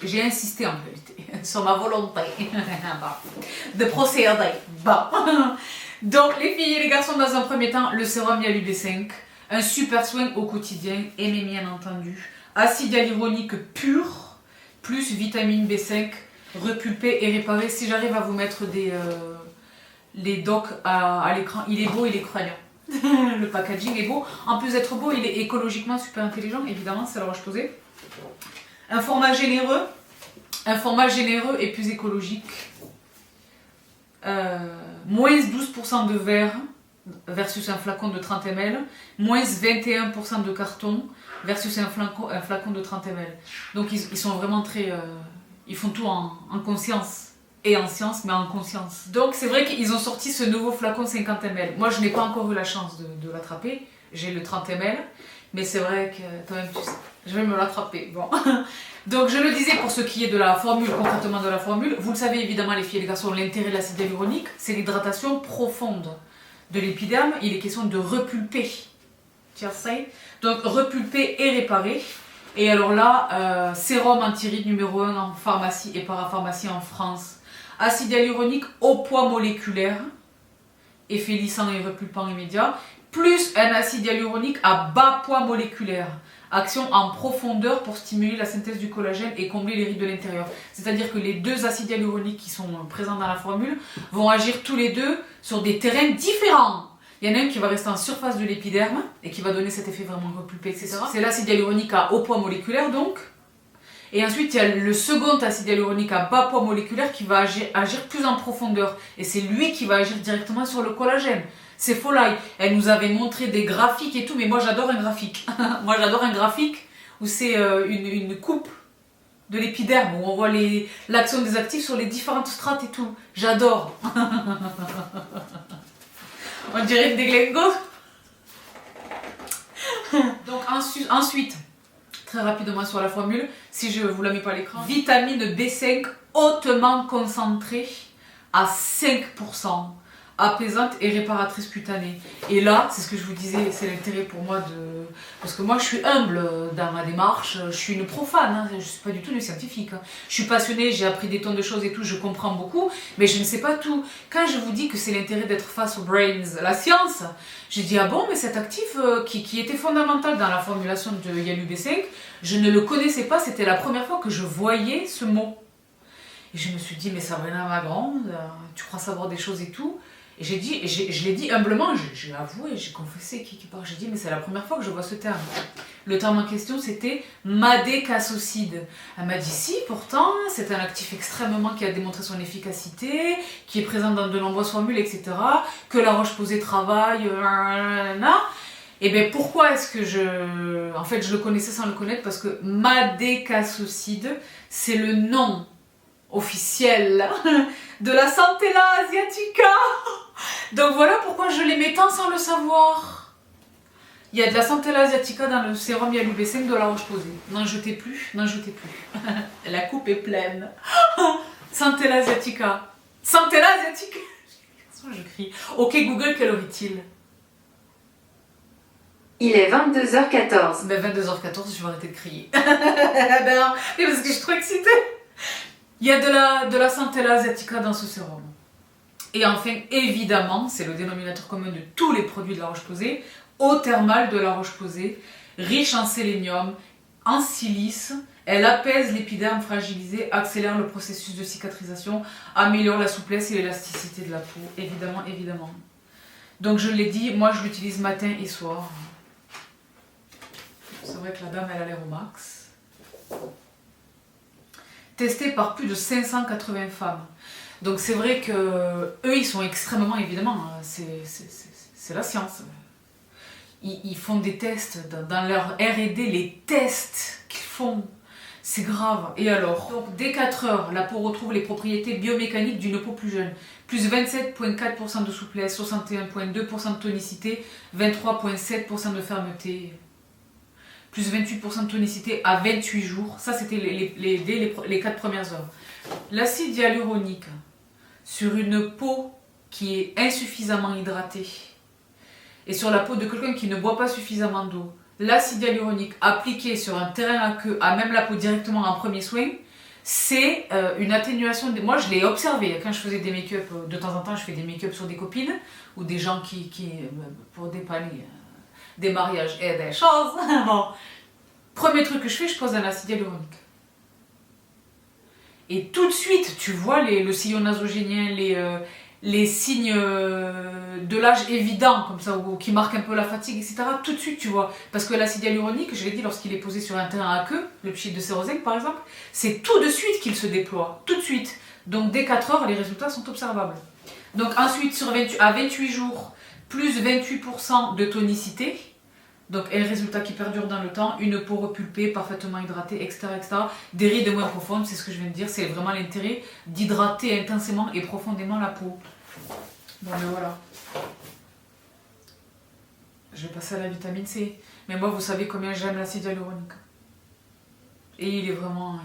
j'ai insisté en réalité sur ma volonté de procéder. Donc les filles et les garçons, dans un premier temps, le sérum Yalu-B5, un super soin au quotidien, et mes bien entendu, acide hyaluronique pur, plus vitamine B5, repulpée et réparée. Si j'arrive à vous mettre les docs à l'écran, il est beau, il est croyant. Le packaging est beau. En plus d'être beau, il est écologiquement super intelligent, évidemment, c'est La Roche-Posay. Un format généreux, Un format généreux et plus écologique. Moins 12% de verre versus un flacon de 30 ml. Moins 21% de carton versus un flacon de 30 ml. Donc ils sont vraiment très... ils font tout en conscience. Et en science, mais en conscience. Donc c'est vrai qu'ils ont sorti ce nouveau flacon 50 ml. Moi je n'ai pas encore eu la chance de l'attraper. J'ai le 30 ml. Mais c'est vrai que quand même, je vais me l'attraper. Bon. Donc je le disais pour ce qui est de la formule, concrètement de la formule. Vous le savez évidemment les filles et les garçons, l'intérêt de l'acide hyaluronique, c'est l'hydratation profonde de l'épiderme. Il est question de repulper. Donc repulper et réparer. Et alors là, sérum anti-rides numéro 1 en pharmacie et parapharmacie en France. Acide hyaluronique au poids moléculaire, effet lissant et repulpant immédiat, plus un acide hyaluronique à bas poids moléculaire, action en profondeur pour stimuler la synthèse du collagène et combler les rides de l'intérieur. C'est-à-dire que les deux acides hyaluroniques qui sont présents dans la formule vont agir tous les deux sur des terrains différents. Il y en a un qui va rester en surface de l'épiderme et qui va donner cet effet vraiment repulpé, etc. C'est l'acide hyaluronique à haut poids moléculaire donc. Et ensuite, il y a le second acide hyaluronique à bas poids moléculaire qui va agir plus en profondeur. Et c'est lui qui va agir directement sur le collagène. C'est Folai. Elle nous avait montré des graphiques et tout, mais moi j'adore un graphique. Moi j'adore un graphique où c'est une coupe de l'épiderme, où on voit l'action des actifs sur les différentes strates et tout. J'adore. On dirait des glingos. Donc ensuite... Très rapidement sur la formule, si je ne vous la mets pas à l'écran. Vitamine B5 hautement concentrée à 5%, apaisante et réparatrice cutanée. Et là, c'est ce que je vous disais, c'est l'intérêt pour moi de... Parce que moi, je suis humble dans ma démarche, je suis une profane, hein, je ne suis pas du tout une scientifique. Hein. Je suis passionnée, j'ai appris des tonnes de choses et tout, je comprends beaucoup, mais je ne sais pas tout. Quand je vous dis que c'est l'intérêt d'être face aux brains, la science, j'ai dit, ah bon, mais cet actif qui était fondamental dans la formulation de Yalu B5, je ne le connaissais pas, c'était la première fois que je voyais ce mot. Et je me suis dit, mais Sabrina, ma grande, tu crois savoir des choses et tout. Et j'ai dit, je l'ai dit humblement, j'ai avoué, j'ai confessé quelque part, j'ai dit, mais c'est la première fois que je vois ce terme. Le terme en question, c'était madécassocide. Elle m'a dit, si, pourtant, c'est un actif extrêmement qui a démontré son efficacité, qui est présent dans de nombreuses formules, etc., que la Roche-Posay travaille, et bien pourquoi est-ce que En fait, je le connaissais sans le connaître, parce que madécassocide, c'est le nom officiel de la Centella asiatica. Donc voilà pourquoi je l'aimais tant sans le savoir. Il y a de la Centella asiatica dans le sérum Yalu B5 de la Roche-Posay. N'en jetez plus, n'en jetez plus. La coupe est pleine. Centella asiatica. Centella asiatica. Je crie. Ok Google, quelle heure est-il? Il est 22h14. Ben 22h14, je vais arrêter de crier. Ben non, mais parce que je suis trop excitée. Il y a de la Centella asiatica dans ce sérum. Et enfin, évidemment, c'est le dénominateur commun de tous les produits de la Roche-Posay, eau thermale de la Roche-Posay, riche en sélénium, en silice, elle apaise l'épiderme fragilisé, accélère le processus de cicatrisation, améliore la souplesse et l'élasticité de la peau, évidemment, évidemment. Donc je l'ai dit, moi je l'utilise matin et soir. C'est vrai que la dame, elle a l'air au max. Testé par plus de 580 femmes. Donc c'est vrai que eux ils sont extrêmement, évidemment, c'est la science. Ils font des tests, dans leur R&D, les tests qu'ils font, c'est grave. Et alors, donc, dès 4 heures, la peau retrouve les propriétés biomécaniques d'une peau plus jeune. Plus 27,4% de souplesse, 61,2% de tonicité, 23,7% de fermeté. Plus 28% de tonicité à 28 jours. Ça, c'était les 4 premières heures. L'acide hyaluronique sur une peau qui est insuffisamment hydratée et sur la peau de quelqu'un qui ne boit pas suffisamment d'eau, l'acide hyaluronique appliqué sur un terrain à queue, à même la peau directement en premier soin, c'est une atténuation. Moi, je l'ai observé quand je faisais des make-up. De temps en temps, je fais des make-up sur des copines ou des gens qui pour dépanner des mariages et des choses. Bon. Premier truc que je fais, je pose un acide hyaluronique. Et tout de suite, tu vois le sillon nasogénien, les signes de l'âge évidents, comme ça, ou qui marquent un peu la fatigue, etc., tout de suite, tu vois. Parce que l'acide hyaluronique, je l'ai dit, lorsqu'il est posé sur un terrain aqueux, le pchit de sérosène par exemple, c'est tout de suite qu'il se déploie, tout de suite. Donc dès 4 heures, les résultats sont observables. Donc ensuite, à 28 jours, plus 28% de tonicité, donc un résultat qui perdure dans le temps, une peau repulpée, parfaitement hydratée, etc., etc. Des rides moins profondes, c'est ce que je viens de dire, c'est vraiment l'intérêt d'hydrater intensément et profondément la peau. Bon ben voilà. Je vais passer à la vitamine C. Mais moi, vous savez combien j'aime l'acide hyaluronique. Et il est vraiment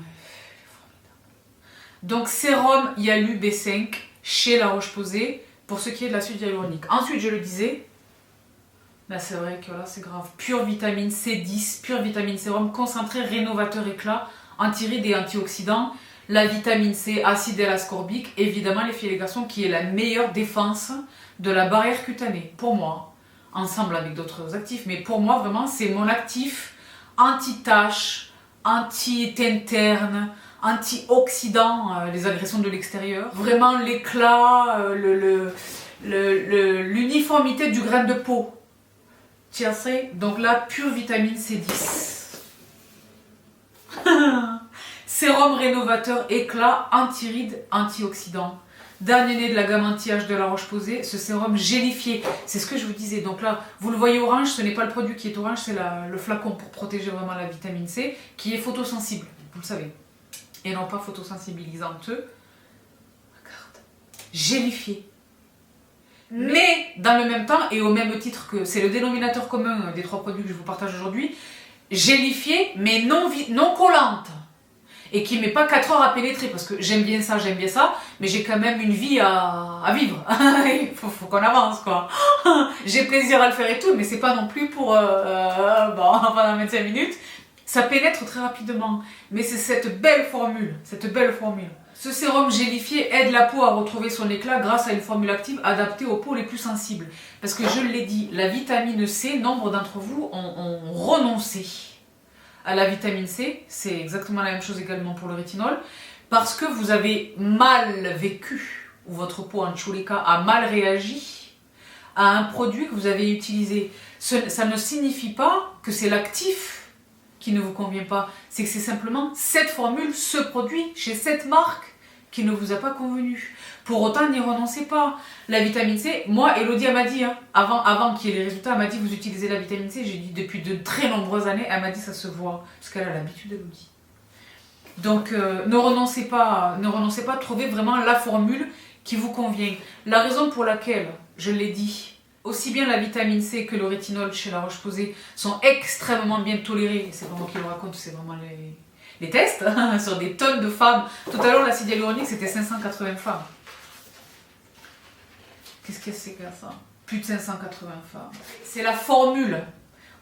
formidable. Donc sérum Yalu B5 chez La Roche-Posay pour ce qui est de l'acide hyaluronique. Ensuite, je le disais, là c'est vrai que là c'est grave, pure vitamine C10, pure vitamine sérum concentré, rénovateur éclat, anti-rides et antioxydant. La vitamine C, acide L-ascorbique, évidemment les filles et les garçons, qui est la meilleure défense de la barrière cutanée, pour moi, ensemble avec d'autres actifs, mais pour moi vraiment c'est mon actif anti-tache, anti-teint terne, antioxydant, les agressions de l'extérieur. Vraiment l'éclat, l'uniformité du grain de peau. Tiens, donc là, pure vitamine C10. Sérum rénovateur éclat, anti-rides, antioxydant. Dernier né de la gamme anti-âge de La Roche-Posay, ce sérum gélifié. C'est ce que je vous disais. Donc là, vous le voyez orange, ce n'est pas le produit qui est orange, c'est le flacon pour protéger vraiment la vitamine C, qui est photosensible, vous le savez. Et non pas photosensibilisante. Regarde. Gélifié. Mais dans le même temps, et au même titre que c'est le dénominateur commun des 3 produits que je vous partage aujourd'hui, gélifié, mais non collante. Et qui ne met pas 4 heures à pénétrer, parce que j'aime bien ça, mais j'ai quand même une vie à vivre. Il faut qu'on avance, quoi. J'ai plaisir à le faire et tout, mais c'est pas non plus pour pendant 25 minutes. Ça pénètre très rapidement, mais c'est cette belle formule. Ce sérum gélifié aide la peau à retrouver son éclat grâce à une formule active adaptée aux peaux les plus sensibles. Parce que je l'ai dit, la vitamine C, nombre d'entre vous ont renoncé à la vitamine C. C'est exactement la même chose également pour le rétinol. Parce que vous avez mal vécu, ou votre peau en chulika a mal réagi à un produit que vous avez utilisé. Ça ne signifie pas que c'est l'actif qui ne vous convient pas, c'est que c'est simplement cette formule, ce produit, chez cette marque, qui ne vous a pas convenu. Pour autant, n'y renoncez pas. La vitamine C, moi, Elodie, elle m'a dit, avant qu'il y ait les résultats, elle m'a dit, vous utilisez la vitamine C, j'ai dit depuis de très nombreuses années, elle m'a dit, ça se voit, parce qu'elle a l'habitude, Elodie. Donc, ne renoncez pas, trouvez vraiment la formule qui vous convient. La raison pour laquelle, je l'ai dit, aussi bien la vitamine C que le rétinol chez La Roche-Posay sont extrêmement bien tolérés. C'est pas moi qui le raconte, c'est vraiment les tests sur des tonnes de femmes. Tout à l'heure, l'acide hyaluronique, c'était 580 femmes. Qu'est-ce que c'est que ça? Plus de 580 femmes. C'est la formule,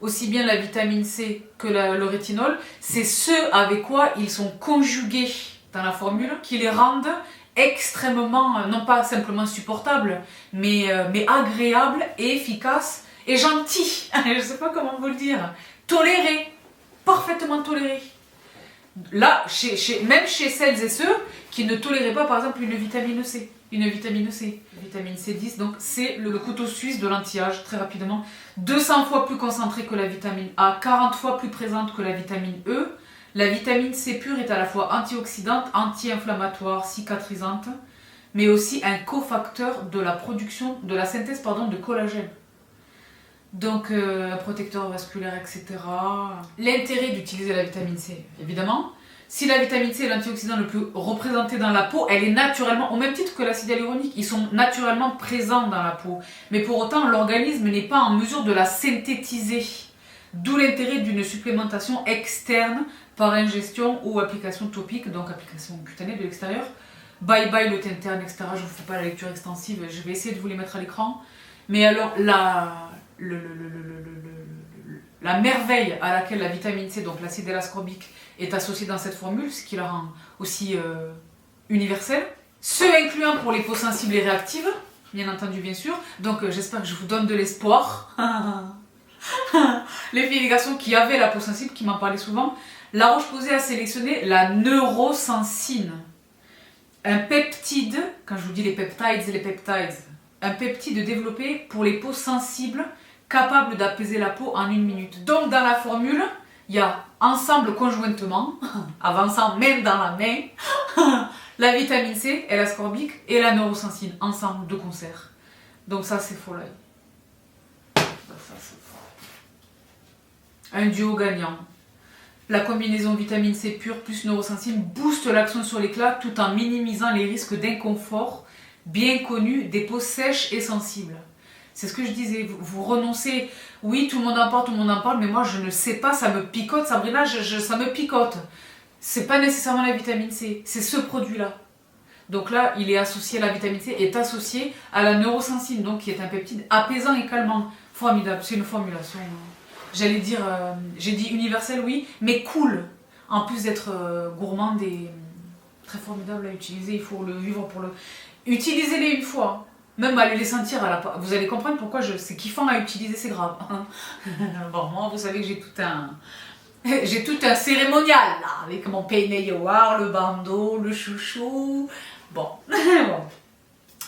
aussi bien la vitamine C que le rétinol, c'est ce avec quoi ils sont conjugués dans la formule qui les rendent extrêmement, non pas simplement supportable, mais agréable et efficace et gentil. Je ne sais pas comment vous le dire. Toléré, parfaitement toléré. Là, même chez celles et ceux qui ne toléraient pas, par exemple, une vitamine C. Vitamine C10, donc c'est le couteau suisse de l'anti-âge, très rapidement. 200 fois plus concentré que la vitamine A, 40 fois plus présente que la vitamine E. La vitamine C pure est à la fois antioxydante, anti-inflammatoire, cicatrisante, mais aussi un cofacteur de la production, de la synthèse de collagène. Donc, protecteur vasculaire, etc. L'intérêt d'utiliser la vitamine C, évidemment. Si la vitamine C est l'antioxydant le plus représenté dans la peau, elle est naturellement, au même titre que l'acide hyaluronique, ils sont naturellement présents dans la peau. Mais pour autant, l'organisme n'est pas en mesure de la synthétiser. D'où l'intérêt d'une supplémentation externe par ingestion ou application topique, donc application cutanée de l'extérieur. Bye bye le teint terne, etc. Je ne vous fais pas la lecture extensive, je vais essayer de vous les mettre à l'écran. Mais alors, la merveille à laquelle la vitamine C, donc l'acide L-ascorbique, est associée dans cette formule, ce qui la rend aussi universelle. Ce incluant pour les peaux sensibles et réactives, bien entendu, bien sûr. Donc j'espère que je vous donne de l'espoir. Les filles et les garçons qui avaient la peau sensible, qui m'en parlaient souvent, La Roche-Posay a sélectionné la neurosensine. un peptide, quand je vous dis les peptides, un peptide développé pour les peaux sensibles, capable d'apaiser la peau en 1 minute. Donc dans la formule, il y a ensemble conjointement, avançant même dans la main, la vitamine C et l'ascorbique et la neurosensine, ensemble de concert. Donc ça c'est folie. Un duo gagnant. La combinaison vitamine C pure plus neurosensine booste l'action sur l'éclat tout en minimisant les risques d'inconfort bien connus des peaux sèches et sensibles. C'est ce que je disais, vous renoncez, oui tout le monde en parle, mais moi je ne sais pas, ça me picote, Sabrina, ça me picote. C'est pas nécessairement la vitamine C, c'est ce produit-là. Donc là, il est associé, la vitamine C est associée à la neurosensine, donc qui est un peptide apaisant et calmant. Formidable, c'est une formulation, j'allais dire, j'ai dit universelle, oui, mais cool. En plus d'être gourmande et très formidable à utiliser, il faut le vivre pour le... Utilisez-les une fois, même allez les sentir, vous allez comprendre pourquoi c'est kiffant à utiliser, c'est grave. Bon, moi, vous savez que j'ai tout un cérémonial, là, avec mon peignoir, le bandeau, le chouchou... Bon, bon.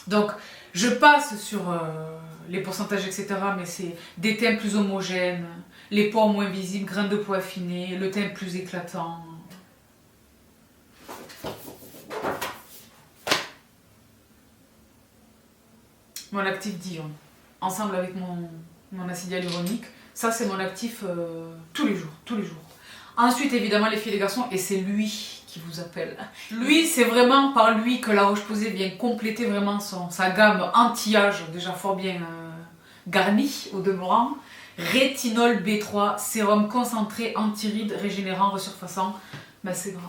Donc je passe sur les pourcentages, etc. Mais c'est des teints plus homogènes, les pores moins visibles, grains de peau affinés, le teint plus éclatant. Mon actif Dijon, ensemble avec mon acide hyaluronique, ça c'est mon actif tous les jours. Ensuite évidemment les filles et les garçons, et c'est lui qui vous appelle. Lui, c'est vraiment par lui que La Roche-Posay vient compléter vraiment sa gamme anti-âge, déjà fort bien garnie au demeurant. Rétinol B3, sérum concentré, anti-rides, régénérant, resurfaçant. Ben c'est grave.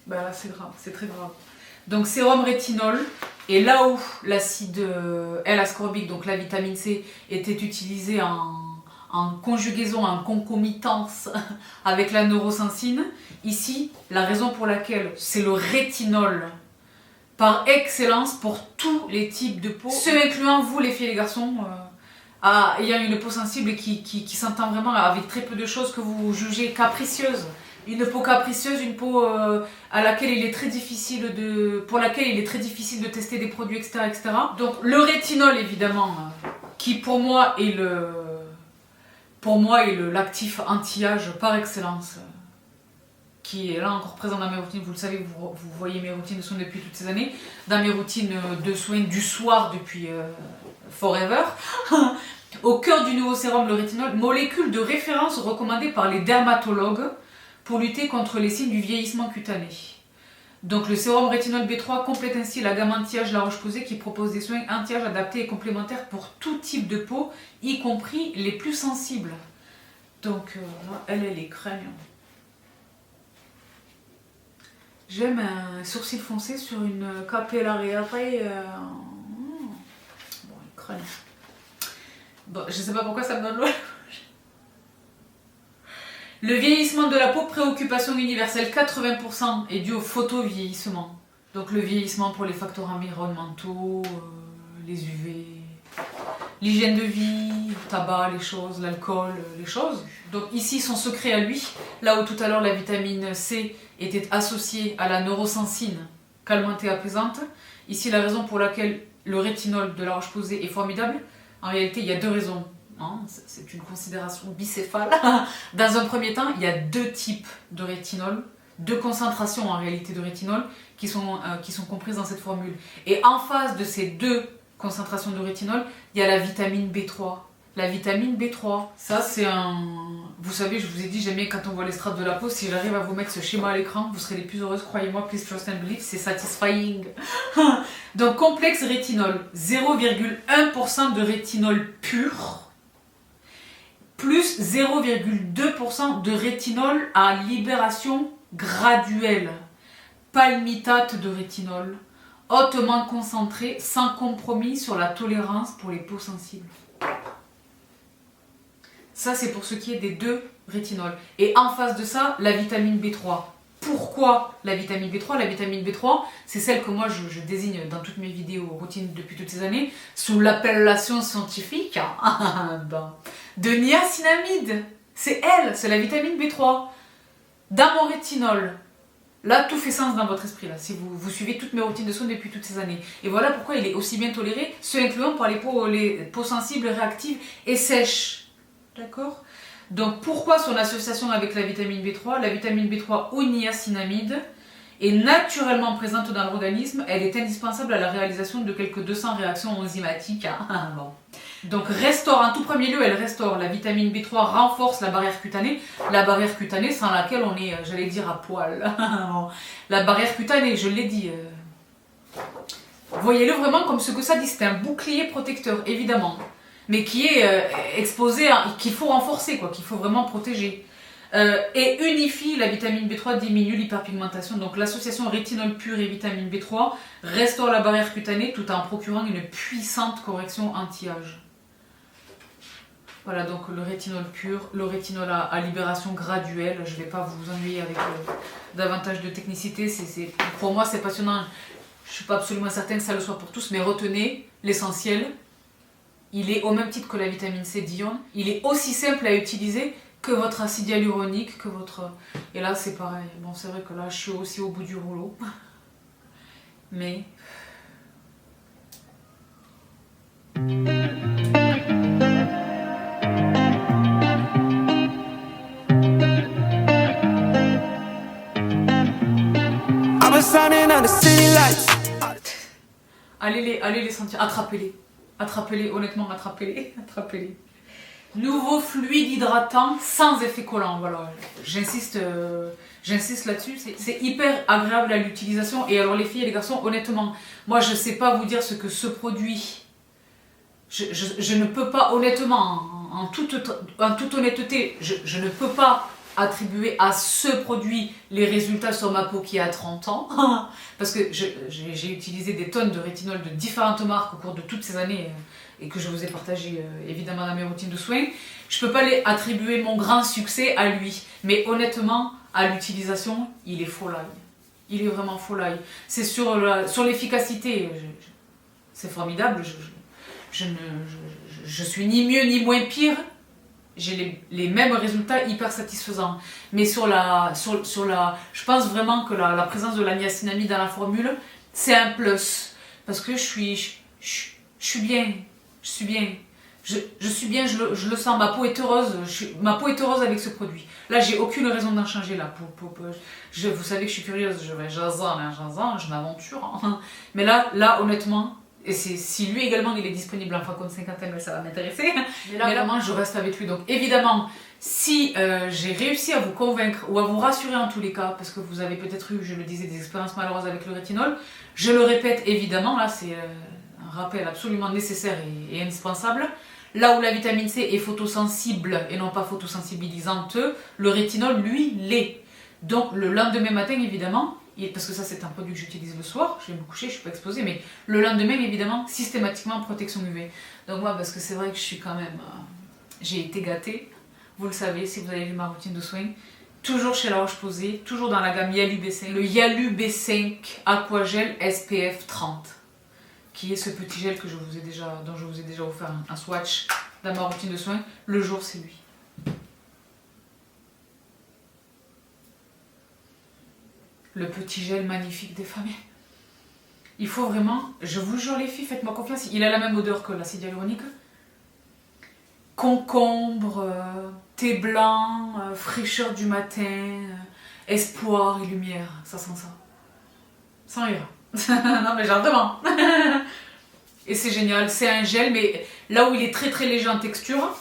Ben là c'est grave, c'est très grave. Donc sérum rétinol, et là où l'acide L-ascorbique, donc la vitamine C, était utilisée en conjugaison, en concomitance avec la neurosensine. Ici, la raison pour laquelle c'est le rétinol par excellence pour tous les types de peau, ce incluant vous les filles et les garçons, ayant une peau sensible et qui s'entend vraiment avec très peu de choses que vous jugez capricieuses. Une peau capricieuse, une peau à laquelle il est très difficile pour laquelle il est très difficile de tester des produits, etc. etc. Donc le rétinol évidemment, qui pour moi est l'actif anti-âge par excellence, qui est là encore présent dans mes routines. Vous le savez, vous voyez mes routines de soins depuis toutes ces années, dans mes routines de soins du soir depuis forever. Au cœur du nouveau sérum, le rétinol, molécule de référence recommandée par les dermatologues pour lutter contre les signes du vieillissement cutané. Donc le sérum rétinol B3 complète ainsi la gamme anti-âge La Roche-Posay qui propose des soins anti-âge adaptés et complémentaires pour tout type de peau, y compris les plus sensibles. Donc elle est crème. J'aime un sourcil foncé sur une capillare. Bon, crème. Bon, je sais pas pourquoi ça me donne l'eau. Le vieillissement de la peau, préoccupation universelle, 80% est dû au photovieillissement. Donc le vieillissement pour les facteurs environnementaux, les UV, l'hygiène de vie, le tabac, les choses, l'alcool, les choses. Donc ici son secret à lui, là où tout à l'heure la vitamine C était associée à la neurosensine, calmante et apaisante. Ici la raison pour laquelle le rétinol de La Roche-Posay est formidable, en réalité il y a 2 raisons. C'est une considération bicéphale. Dans un premier temps, il y a 2 types de rétinol, 2 concentrations en réalité de rétinol qui sont comprises dans cette formule. Et en face de ces 2 concentrations de rétinol, il y a la vitamine B3. La vitamine B3, ça c'est un... Vous savez, je vous ai dit, j'aime bien quand on voit les strates de la peau. Si j'arrive à vous mettre ce schéma à l'écran, vous serez les plus heureuses, croyez-moi, please trust and believe, c'est satisfying. Donc complexe rétinol, 0,1% de rétinol pur, plus 0,2% de rétinol à libération graduelle. Palmitate de rétinol, hautement concentré, sans compromis sur la tolérance pour les peaux sensibles. Ça, c'est pour ce qui est des 2 rétinols. Et en face de ça, la vitamine B3. Pourquoi la vitamine B3? La vitamine B3, c'est celle que moi je désigne dans toutes mes vidéos routines depuis toutes ces années sous l'appellation scientifique de niacinamide. C'est elle, c'est la vitamine B3. Dans mon rétinol, Là, tout fait sens dans votre esprit, là, si vous suivez toutes mes routines de soins depuis toutes ces années. Et voilà pourquoi il est aussi bien toléré, ce incluant pour les peaux sensibles, réactives et sèches. D'accord? Donc, pourquoi son association avec la vitamine B3? La vitamine B3 ou niacinamide est naturellement présente dans l'organisme. Elle est indispensable à la réalisation de quelques 200 réactions enzymatiques. Hein. Bon. Donc, restaure, en tout premier lieu, elle restaure. La vitamine B3 renforce la barrière cutanée. La barrière cutanée sans laquelle on est, j'allais dire, à poil. La barrière cutanée, je l'ai dit. Voyez-le vraiment comme ce que ça dit. C'est un bouclier protecteur, évidemment. Mais qui est exposé, qu'il faut renforcer, quoi, qu'il faut vraiment protéger. Et unifie la vitamine B3, diminue l'hyperpigmentation. Donc l'association rétinol pur et vitamine B3 restaure la barrière cutanée tout en procurant une puissante correction anti-âge. Voilà, donc le rétinol pur, le rétinol à libération graduelle. Je ne vais pas vous ennuyer avec davantage de technicité. Pour moi, c'est passionnant. Je ne suis pas absolument certaine que ça le soit pour tous, mais retenez l'essentiel. Il est au même titre que la vitamine C d'iode. Il est aussi simple à utiliser que votre acide hyaluronique, que votre... Et là, c'est pareil. Bon, c'est vrai que là, je suis aussi au bout du rouleau. Mais... Allez les sentir, attrapez-les. Attrapez-les, honnêtement, attrapez-les. Attrapez-les. Nouveau fluide hydratant sans effet collant, voilà. J'insiste là-dessus, c'est hyper agréable à l'utilisation. Et alors les filles et les garçons, honnêtement, moi je sais pas vous dire ce que ce produit... Je ne peux pas, honnêtement, en toute honnêteté, je ne peux pas attribuer à ce produit les résultats sur ma peau qui a 30 ans, parce que j'ai utilisé des tonnes de rétinol de différentes marques au cours de toutes ces années, et que je vous ai partagé évidemment dans mes routines de soins. Je ne peux pas attribuer mon grand succès à lui, mais honnêtement, à l'utilisation, il est follaille. Il est vraiment follaille. C'est sur l'efficacité, c'est formidable, je suis ni mieux ni moins pire, j'ai les mêmes résultats hyper satisfaisants. Mais je pense vraiment que la présence de la niacinamide dans la formule, c'est un plus. Parce que je suis bien. Je suis bien, je le sens, ma peau est heureuse, ma peau est heureuse avec ce produit. Là, j'ai aucune raison d'en changer là. Vous savez que je suis curieuse, je m'aventure. Hein. Mais là, honnêtement, et si lui également il est disponible en flacon de 50 ml, ça va m'intéresser. Mais là, vraiment, je reste avec lui. Donc évidemment, si j'ai réussi à vous convaincre ou à vous rassurer en tous les cas, parce que vous avez peut-être eu, je le disais, des expériences malheureuses avec le rétinol, je le répète évidemment, là c'est... un rappel absolument nécessaire et indispensable. Là où la vitamine C est photosensible et non pas photosensibilisante, le rétinol, lui, l'est. Donc le lendemain matin, évidemment, parce que ça c'est un produit que j'utilise le soir, je vais me coucher, je ne suis pas exposée, mais le lendemain, évidemment, systématiquement protection UV. Donc moi, parce que c'est vrai que je suis quand même... j'ai été gâtée, vous le savez, si vous avez vu ma routine de soins, toujours chez La Roche-Posay, toujours dans la gamme Yalu B5, le Yalu B5 Aquagel SPF 30. Qui est ce petit gel dont je vous ai déjà offert un swatch dans ma routine de soins. Le jour, c'est lui. Le petit gel magnifique des familles. Il faut vraiment, je vous jure les filles, faites-moi confiance, il a la même odeur que l'acide hyaluronique. Concombre, thé blanc, fraîcheur du matin, espoir et lumière, ça sent ça. Ça ira. Non mais gentiment. Et c'est génial, c'est un gel, mais là où il est très très léger en texture,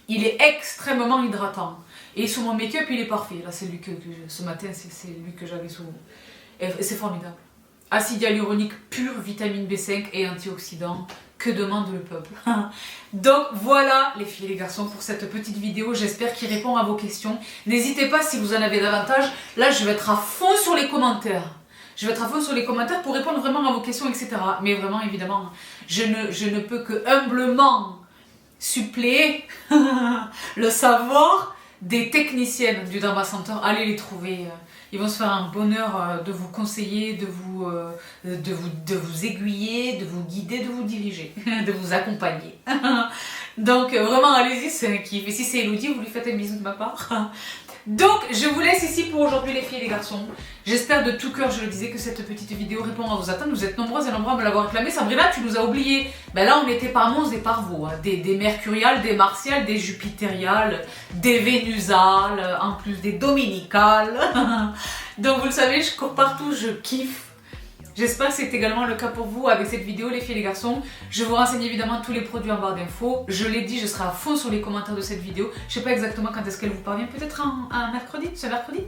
il est extrêmement hydratant. Et sur mon make-up, il est parfait. Là, c'est lui ce matin, c'est lui que j'avais sous. Et c'est formidable. Acide hyaluronique pur, vitamine B5 et antioxydants. Que demande le peuple? Donc voilà les filles et les garçons pour cette petite vidéo. J'espère qu'il répond à vos questions. N'hésitez pas si vous en avez davantage. Là, je vais être à fond sur les commentaires. Je vais être à fond sur les commentaires pour répondre vraiment à vos questions, etc. Mais vraiment, évidemment, je ne peux que humblement suppléer le savoir des techniciennes du Derma Center. Allez les trouver. Ils vont se faire un bonheur de vous conseiller, de vous aiguiller, de vous guider, de vous diriger, de vous accompagner. Donc vraiment, allez-y, c'est un kiff. Et si c'est Elodie, vous lui faites un bisou de ma part. Donc, je vous laisse ici pour aujourd'hui les filles et les garçons. J'espère de tout cœur, je le disais, que cette petite vidéo répond à vos attentes. Vous êtes nombreuses et nombreux à me l'avoir réclamé. Sabrina, tu nous as oubliés. Ben là, on était par Mons et par vous. Hein. Des mercuriales, des martiales, des jupitériales, des vénusales, en plus des dominicales. Donc, vous le savez, je cours partout, je kiffe. J'espère que c'est également le cas pour vous avec cette vidéo, les filles et les garçons. Je vous renseigne évidemment tous les produits en barre d'infos. Je l'ai dit, je serai à fond sur les commentaires de cette vidéo. Je sais pas exactement quand est-ce qu'elle vous parvient, peut-être un mercredi, ce mercredi.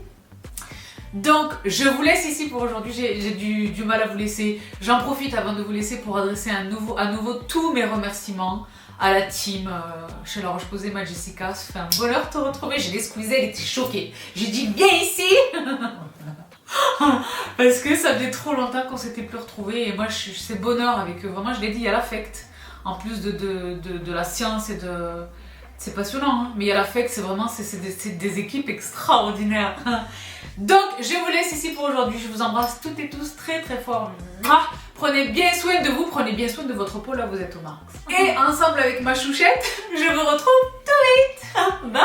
Donc, je vous laisse ici pour aujourd'hui. J'ai du mal à vous laisser. J'en profite avant de vous laisser pour adresser à nouveau tous mes remerciements à la team chez La Roche-Posay, ma Jessica. Ça fait un bonheur de te retrouver. Je l'ai squeezée, elle était choquée. J'ai dit, viens ici. Parce que ça faisait trop longtemps qu'on s'était plus retrouvés et moi c'est bonheur avec eux, vraiment je l'ai dit, il y a l'affect en plus de la science et de... C'est passionnant hein, mais il y a l'affect, c'est vraiment c'est des équipes extraordinaires. Donc je vous laisse ici pour aujourd'hui, je vous embrasse toutes et tous très très fort. Prenez bien soin de vous, prenez bien soin de votre peau, là vous êtes au max. Et ensemble avec ma chouchette, je vous retrouve tout vite. Bye.